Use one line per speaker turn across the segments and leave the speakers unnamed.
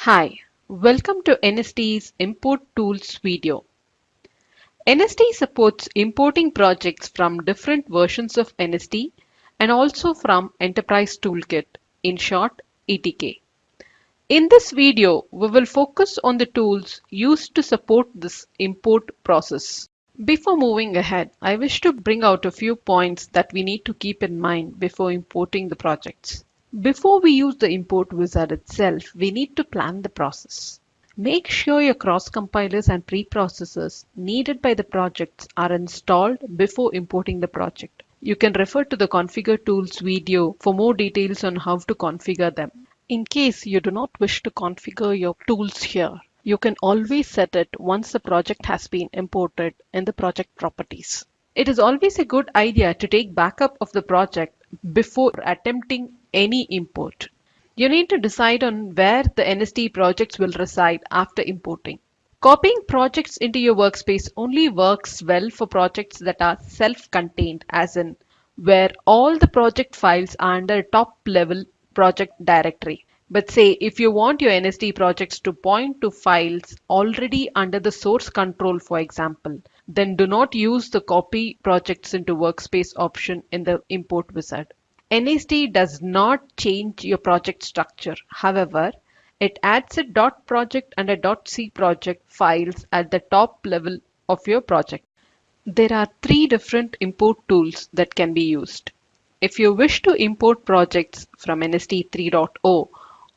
Hi, welcome to NSDEE's Import Tools video. NSDEE supports importing projects from different versions of NSDEE and also from Enterprise Toolkit, in short ETK. In this video, we will focus on the tools used to support this import process. Before moving ahead, I wish to bring out a few points that we need to keep in mind before importing the projects. Before we use the import wizard itself, we need to plan the process. Make sure your cross-compilers and preprocessors needed by the projects are installed before importing the project. You can refer to the Configure Tools video for more details on how to configure them. In case you do not wish to configure your tools here, you can always set it once the project has been imported in the project properties. It is always a good idea to take backup of the project before attempting any import. You need to decide on where the NSDEE projects will reside after importing. Copying projects into your workspace only works well for projects that are self-contained, as in where all the project files are under a top-level project directory. But say if you want your NSDEE projects to point to files already under the source control, for example, then do not use the copy projects into workspace option in the import wizard. NSDEE does not change your project structure. However, it adds a .project and a .c project files at the top level of your project. There are three different import tools that can be used. If you wish to import projects from NSDEE 3.0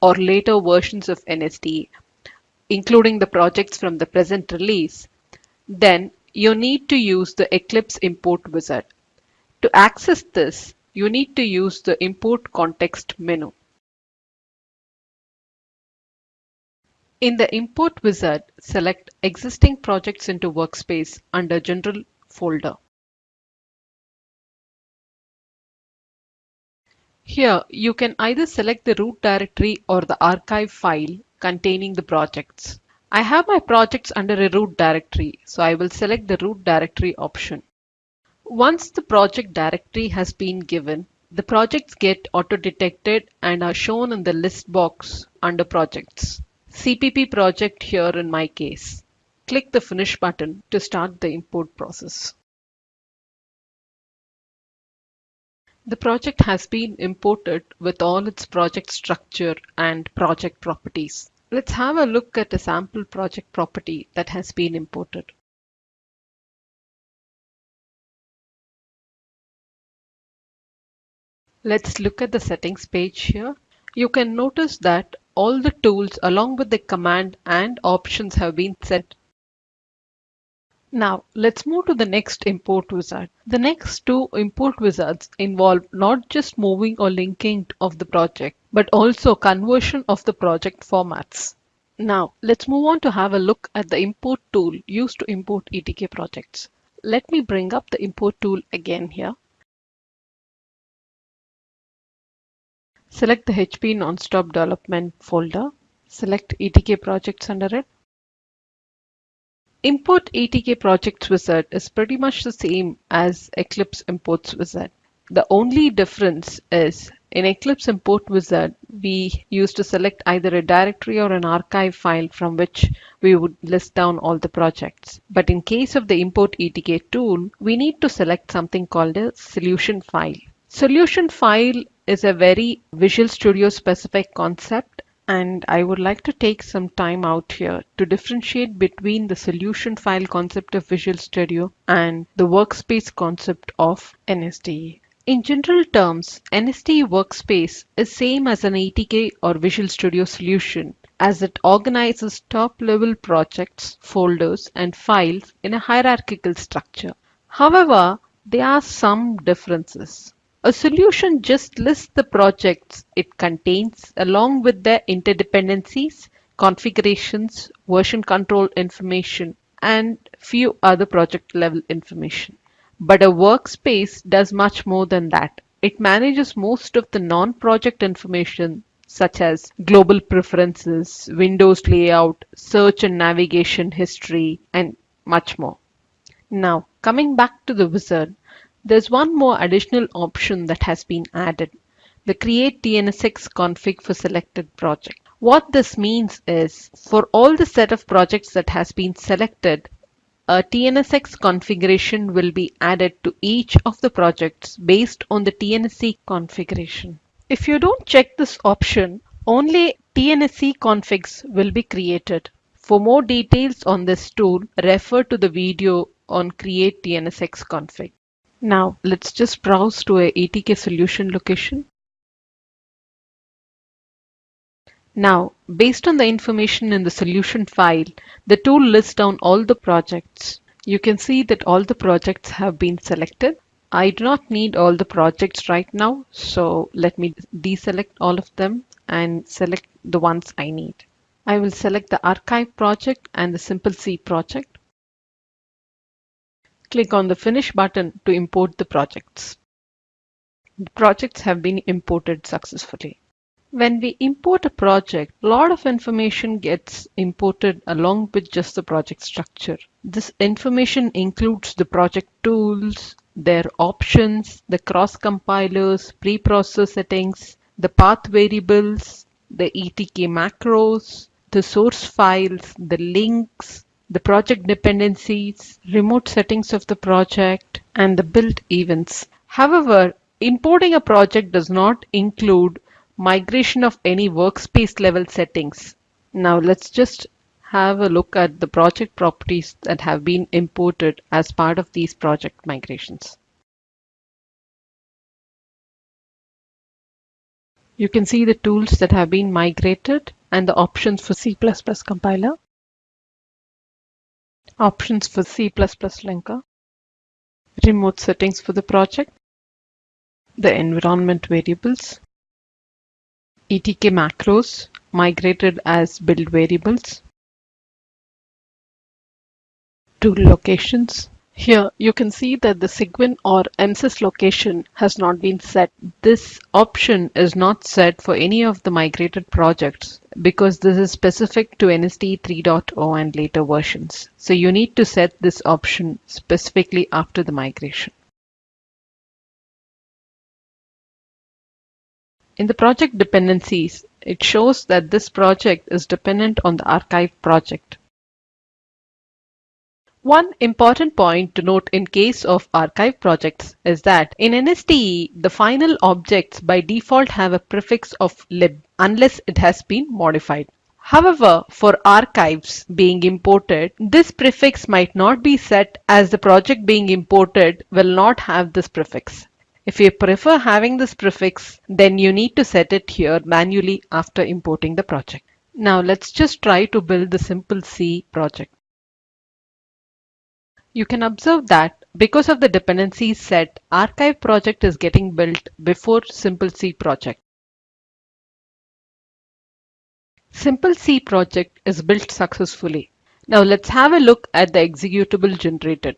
or later versions of NSDEE, including the projects from the present release, then you need to use the Eclipse import wizard. To access this, you need to use the import context menu. In the import wizard, select existing projects into workspace under general folder. Here, you can either select the root directory or the archive file containing the projects. I have my projects under a root directory, so I will select the root directory option. Once the project directory has been given, the projects get auto-detected and are shown in the list box under projects. CPP project here in my case. Click the Finish button to start the import process. The project has been imported with all its project structure and project properties. Let's have a look at a sample project property that has been imported. Let's look at the settings page here. You can notice that all the tools along with the command and options have been set. Now let's move to the next import wizard. The next two import wizards involve not just moving or linking of the project, but also conversion of the project formats. Now let's move on to have a look at the import tool used to import ETK projects. Let me bring up the import tool again here. Select the HP Nonstop Development folder. Select ETK projects under it. Import ETK projects wizard is pretty much the same as Eclipse imports wizard. The only difference is in Eclipse import wizard, we used to select either a directory or an archive file from which we would list down all the projects. But in case of the import ETK tool, we need to select something called a solution file. Solution file is a very Visual Studio specific concept, and I would like to take some time out here to differentiate between the solution file concept of Visual Studio and the workspace concept of NSDEE. In general terms, NSDEE workspace is same as an ETK or Visual Studio solution, as it organizes top-level projects, folders, and files in a hierarchical structure. However, there are some differences. A solution just lists the projects it contains along with their interdependencies, configurations, version control information, and few other project level information. But a workspace does much more than that. It manages most of the non-project information such as global preferences, Windows layout, search and navigation history, and much more. Now, coming back to the wizard, there's one more additional option that has been added, the Create DNSX config for selected project. What this means is for all the set of projects that has been selected, a TNSX configuration will be added to each of the projects based on the TNSC configuration. If you don't check this option, only TNSC configs will be created. For more details on this tool, refer to the video on Create TNSX config. Now, let's just browse to a ATK solution location. Now, based on the information in the solution file, the tool lists down all the projects. You can see that all the projects have been selected. I do not need all the projects right now, so let me deselect all of them and select the ones I need. I will select the archive project and the Simple C project. Click on the Finish button to import the projects. The projects have been imported successfully. When we import a project, a lot of information gets imported along with just the project structure. This information includes the project tools, their options, the cross compilers, preprocessor settings, the path variables, the ETK macros, the source files, the links, the project dependencies, remote settings of the project, and the build events. However, importing a project does not include migration of any workspace level settings. Now let's just have a look at the project properties that have been imported as part of these project migrations. You can see the tools that have been migrated and the options for C++ compiler, options for C++ linker, remote settings for the project, the environment variables, ETK macros migrated as build variables, tool locations. Here you can see that the SIGWIN or MSys location has not been set. This option is not set for any of the migrated projects because this is specific to NSDEE 3.0 and later versions. So you need to set this option specifically after the migration. In the project dependencies, it shows that this project is dependent on the archive project. One important point to note in case of archive projects is that in NSDE, the final objects by default have a prefix of lib unless it has been modified. However, for archives being imported, this prefix might not be set as the project being imported will not have this prefix. If you prefer having this prefix, then you need to set it here manually after importing the project. Now let's just try to build the Simple C project. You can observe that because of the dependencies set, archive project is getting built before Simple C project. Simple C project is built successfully. Now let's have a look at the executable generated.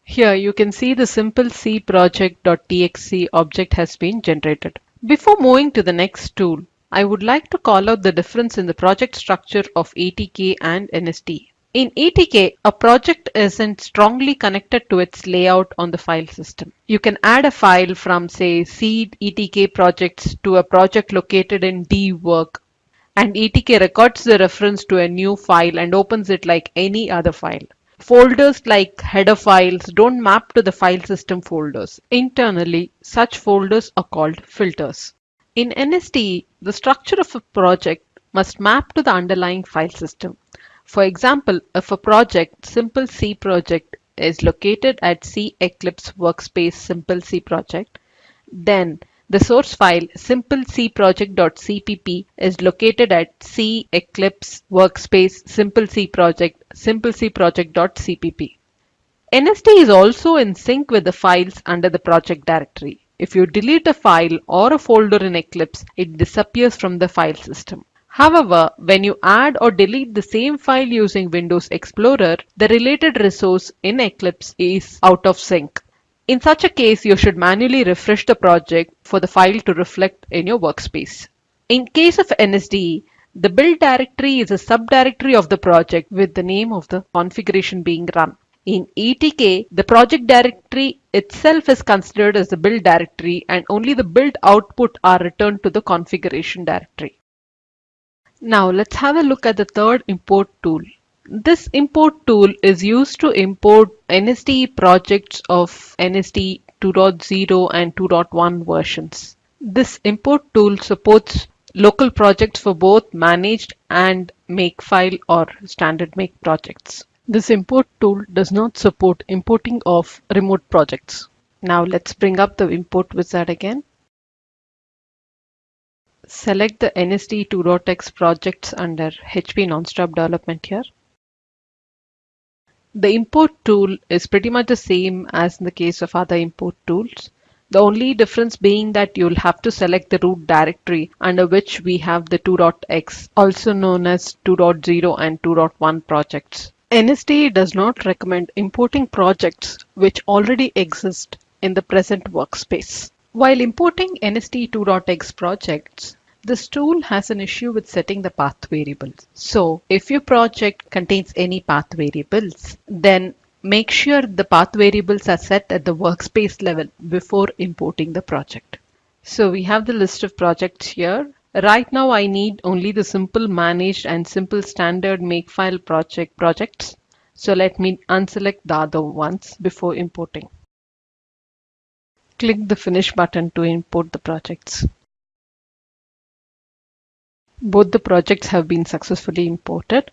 Here you can see the Simple C project.txt object has been generated. Before moving to the next tool, I would like to call out the difference in the project structure of ATK and NSDEE. In ATK, a project isn't strongly connected to its layout on the file system. You can add a file from, say, seed ETK projects to a project located in D work, and ATK records the reference to a new file and opens it like any other file. Folders like header files don't map to the file system folders. Internally, such folders are called filters. In NSDE, the structure of a project must map to the underlying file system. For example, if a project, Simple C project, is located at C Eclipse Workspace Simple C project, then the source file simplecproject.cpp is located at C Eclipse Workspace Simple C project simplecproject.cpp. NSDEE is also in sync with the files under the project directory. If you delete a file or a folder in Eclipse, it disappears from the file system. However, when you add or delete the same file using Windows Explorer, the related resource in Eclipse is out of sync. In such a case, you should manually refresh the project for the file to reflect in your workspace. In case of NSDE, the build directory is a subdirectory of the project with the name of the configuration being run. In ETK, the project directory itself is considered as the build directory and only the build output are returned to the configuration directory. Now let's have a look at the third import tool. This import tool is used to import NSDE projects of NSDE 2.0 and 2.1 versions. This import tool supports local projects for both managed and makefile or standard make projects. This import tool does not support importing of remote projects. Now let's bring up the import wizard again. Select the NSDE 2.x projects under HP Nonstop Development here. The import tool is pretty much the same as in the case of other import tools. The only difference being that you'll have to select the root directory under which we have the 2.x, also known as 2.0 and 2.1 projects. NSDE does not recommend importing projects which already exist in the present workspace. While importing NSDE 2.x projects, this tool has an issue with setting the path variables. So if your project contains any path variables, then make sure the path variables are set at the workspace level before importing the project. So we have the list of projects here. Right now I need only the simple managed and simple standard makefile projects. So let me unselect the other ones before importing. Click the finish button to import the projects. Both the projects have been successfully imported.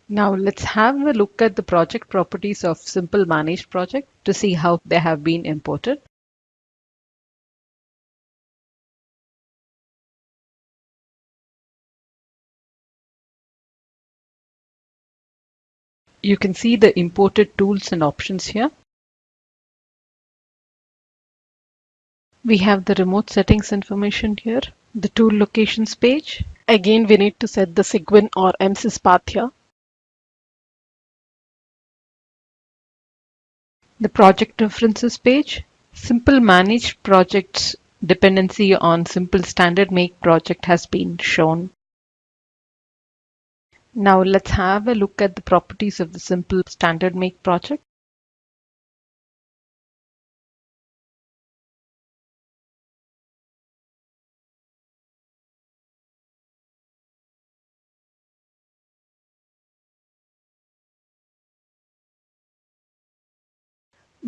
Now let's have a look at the project properties of simple managed project to see how they have been imported. You can see the imported tools and options here. We have the remote settings information here, the tool locations page. Again, we need to set the SIGWIN or MSys path here. The project references page, simple managed projects dependency on simple standard make project has been shown. Now let's have a look at the properties of the simple standard make project.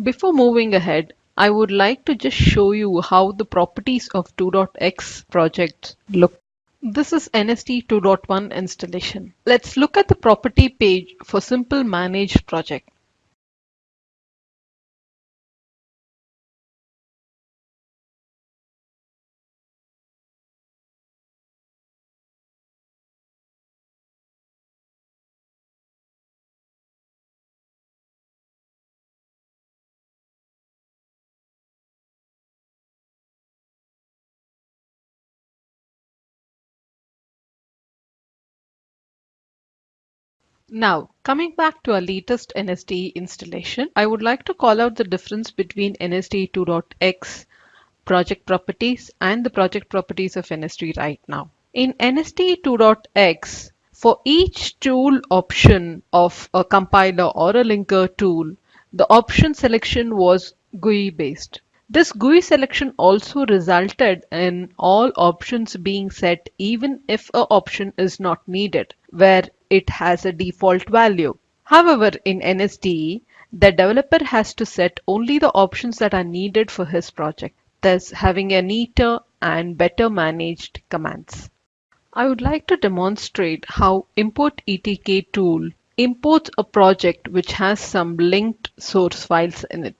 Before moving ahead, I would like to just show you how the properties of 2.x projects look. This is NSDEE 2.1 installation. Let's look at the property page for simple managed project. Now, coming back to our latest NSDE installation, I would like to call out the difference between NSDEE 2.x project properties and the project properties of NSDEE right now. In NSDEE 2.x, for each tool option of a compiler or a linker tool, the option selection was GUI based. This GUI selection also resulted in all options being set even if a option is not needed, where it has a default value. However, in NSDE, the developer has to set only the options that are needed for his project, thus having a neater and better managed commands. I would like to demonstrate how import ETK tool imports a project which has some linked source files in it.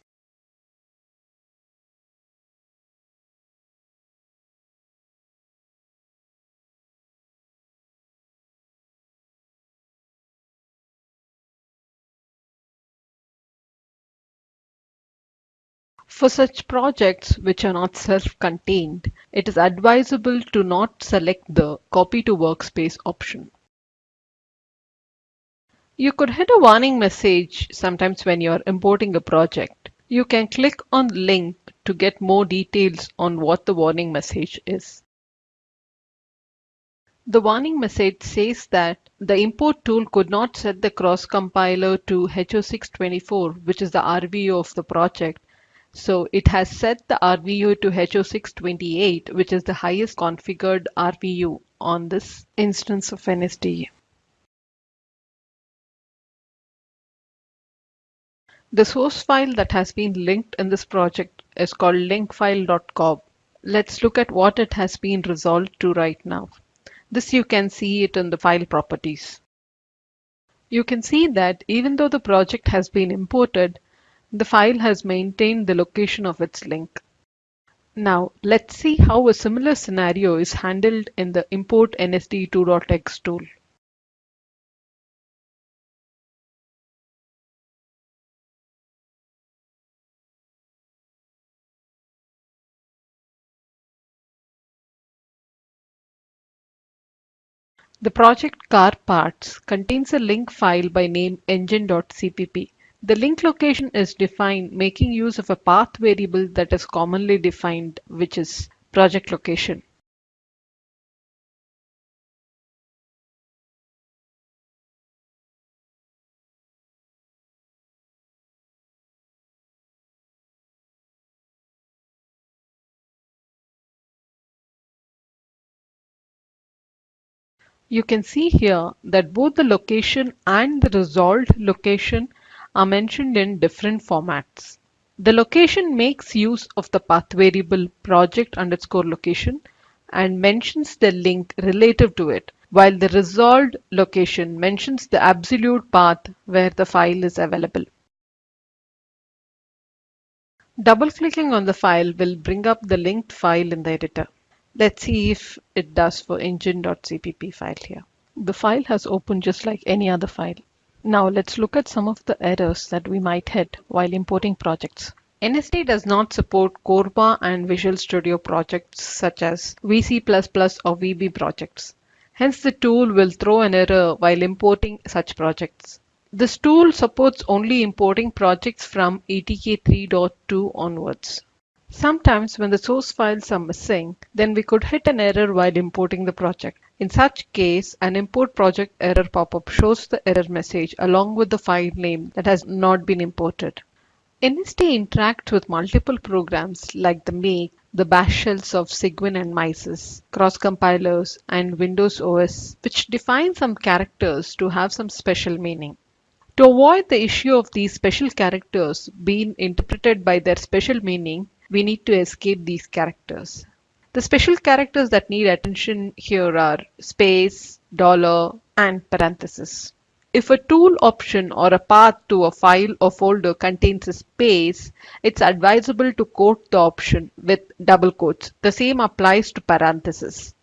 For such projects which are not self-contained, it is advisable to not select the Copy to Workspace option. You could hit a warning message sometimes when you are importing a project. You can click on the link to get more details on what the warning message is. The warning message says that the import tool could not set the cross compiler to HO624, which is the RVU of the project. So it has set the RVU to HO628, which is the highest configured RVU on this instance of NSDE. The source file that has been linked in this project is called linkfile.cob. Let's look at what it has been resolved to right now. This you can see it in the file properties. You can see that even though the project has been imported, the file has maintained the location of its link. Now let's see how a similar scenario is handled in the import nsde2.x tool. The project car parts contains a link file by name engine.cpp. The link location is defined making use of a path variable that is commonly defined, which is project location. You can see here that both the location and the resolved location are mentioned in different formats. The location makes use of the path variable project underscore location and mentions the link relative to it, while the resolved location mentions the absolute path where the file is available. Double-clicking on the file will bring up the linked file in the editor. Let's see if it does for engine.cpp file here. The file has opened just like any other file. Now let's look at some of the errors that we might hit while importing projects. NSDEE does not support Corba and Visual Studio projects such as VC++ or VB projects. Hence the tool will throw an error while importing such projects. This tool supports only importing projects from ETK 3.2 onwards. Sometimes when the source files are missing, then we could hit an error while importing the project. In such case, an import project error pop-up shows the error message along with the file name that has not been imported. NSDEE interacts with multiple programs like the Make, the bash shells of Cygwin and Mises, cross-compilers, and Windows OS, which define some characters to have some special meaning. To avoid the issue of these special characters being interpreted by their special meaning, we need to escape these characters. The special characters that need attention here are space, dollar, and parenthesis. If a tool option or a path to a file or folder contains a space, it's advisable to quote the option with double quotes. The same applies to parenthesis.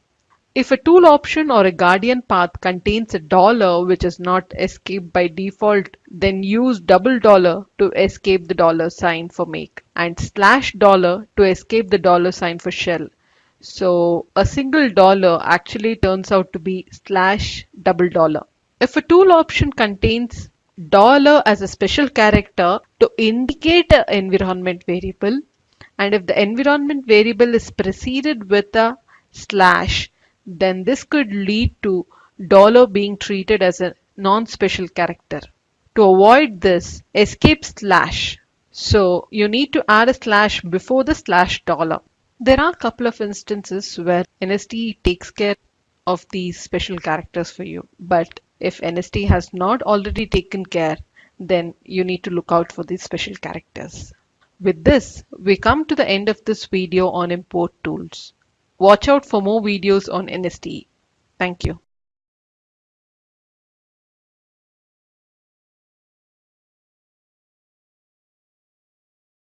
If a tool option or a guardian path contains a dollar which is not escaped by default, then use double dollar to escape the dollar sign for make and slash dollar to escape the dollar sign for shell. So a single dollar actually turns out to be slash double dollar. If a tool option contains dollar as a special character to indicate an environment variable, and if the environment variable is preceded with a slash, then this could lead to dollar being treated as a non-special character. To avoid this, escape slash. So you need to add a slash before the slash dollar. There are a couple of instances where NSDEE takes care of these special characters for you, but if NSDEE has not already taken care, then you need to look out for these special characters. With this, we come to the end of this video on import tools. Watch out for more videos on NSDEE. Thank you.